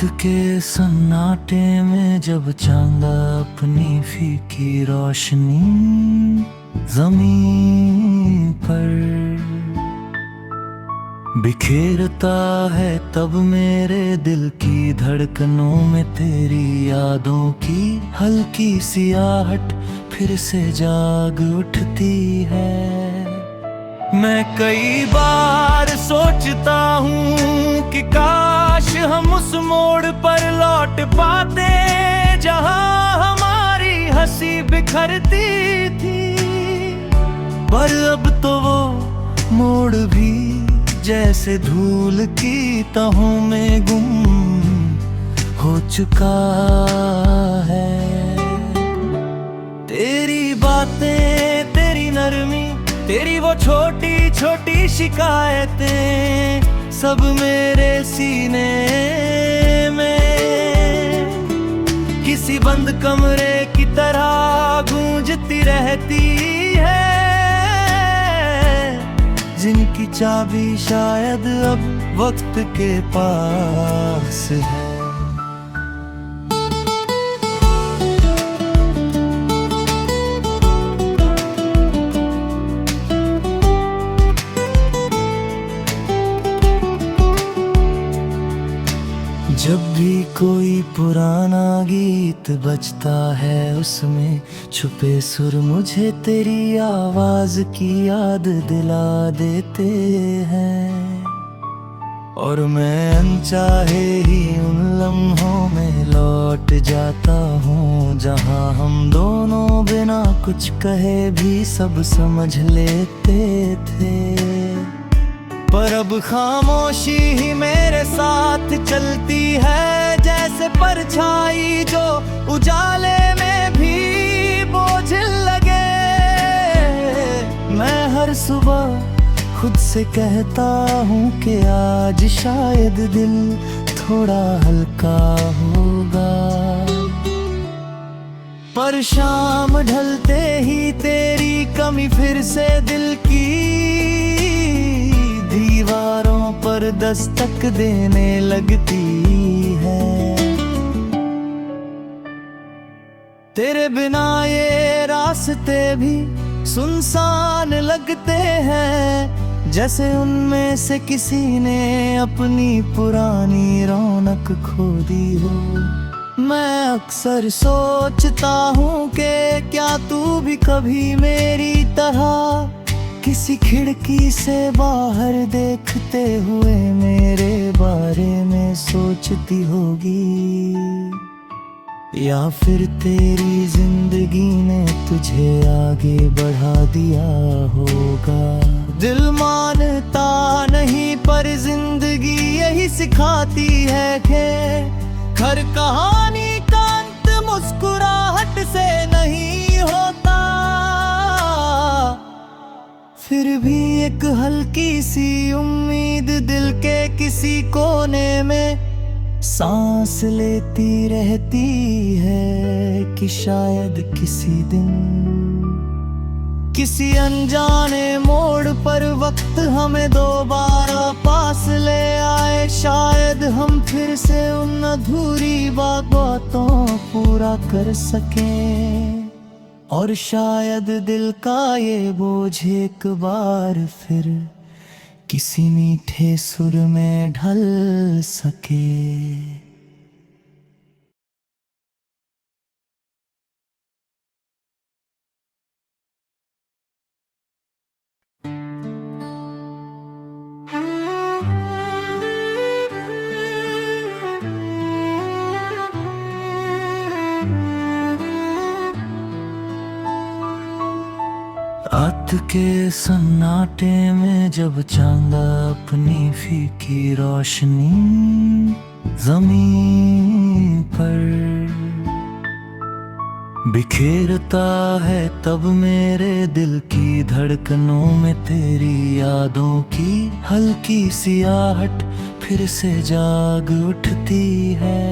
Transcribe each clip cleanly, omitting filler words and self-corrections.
रात के सन्नाटे में जब चांद अपनी फीकी रोशनी जमीन पर बिखेरता है, तब मेरे दिल की धड़कनों में तेरी यादों की हल्की सी आहट फिर से जाग उठती है। मैं कई बार सोचता हूँ कि काश हम उस मोड़ पर लौट पाते जहाँ हमारी हंसी बिखरती थी, पर अब तो वो मोड़ भी जैसे धूल की तहों में गुम हो चुका है। तेरी बातें, तेरी नरमी, तेरी वो छोटी छोटी शिकायतें सब मेरे सीने में किसी बंद कमरे की तरह गूंजती रहती है, जिनकी चाबी शायद अब वक्त के पास है। जब भी कोई पुराना गीत बजता है, उसमें छुपे सुर मुझे तेरी आवाज की याद दिला देते हैं, और मैं अनचाहे ही उन लम्हों में लौट जाता हूँ जहाँ हम दोनों बिना कुछ कहे भी सब समझ लेते थे। पर अब खामोशी ही मेरे साथ चलती है, जैसे परछाई जो उजाले में भी बोझिल लगे। मैं हर सुबह खुद से कहता हूँ कि आज शायद दिल थोड़ा हल्का होगा, पर शाम ढलते ही तेरी कमी फिर से दिल की दीवारों पर दस्तक देने लगती है। तेरे बिना ये रास्ते भी सुनसान लगते हैं, जैसे उनमें से किसी ने अपनी पुरानी रौनक खो दी हो। मैं अक्सर सोचता हूँ कि क्या तू भी कभी मेरी तरह किसी खिड़की से बाहर देखते हुए मेरे बारे में सोचती होगी, या फिर तेरी जिंदगी ने तुझे आगे बढ़ा दिया होगा। दिल मानता नहीं, पर जिंदगी यही सिखाती है कि हर कहानी का अंत मुस्कुराहट से नहीं होता। फिर भी एक हल्की सी उम्मीद दिल के किसी कोने में सांस लेती रहती है कि शायद किसी दिन किसी अनजाने मोड़ पर वक्त हमें दोबारा पास ले आए। शायद हम फिर से उन अधूरी बातों पूरा कर सकें, और शायद दिल का ये बोझ एक बार फिर किसी मीठे सुर में ढल सके। रात के सन्नाटे में जब चांद अपनी फीकी रोशनी जमीन पर बिखेरता है, तब मेरे दिल की धड़कनों में तेरी यादों की हल्की सी आहट फिर से जाग उठती है।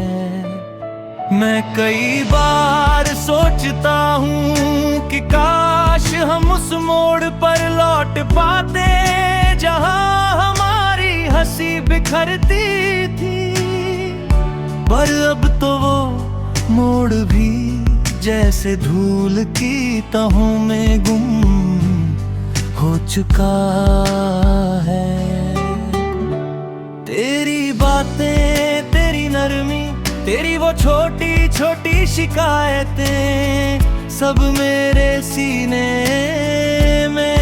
मैं कई बार सोचता हूँ कि काश हम उस मोड़ पर लौट पाते जहाँ हमारी हंसी बिखरती थी, पर अब तो वो मोड़ भी जैसे धूल की तहों में गुम हो चुका है। तेरी बातें, तेरी नरमी, तेरी वो छोटी छोटी शिकायतें सब मेरे सीने में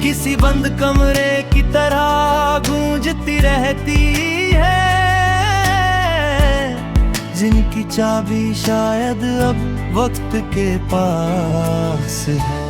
किसी बंद कमरे की तरह गूंजती रहती है, जिनकी चाबी शायद अब वक्त के पास है।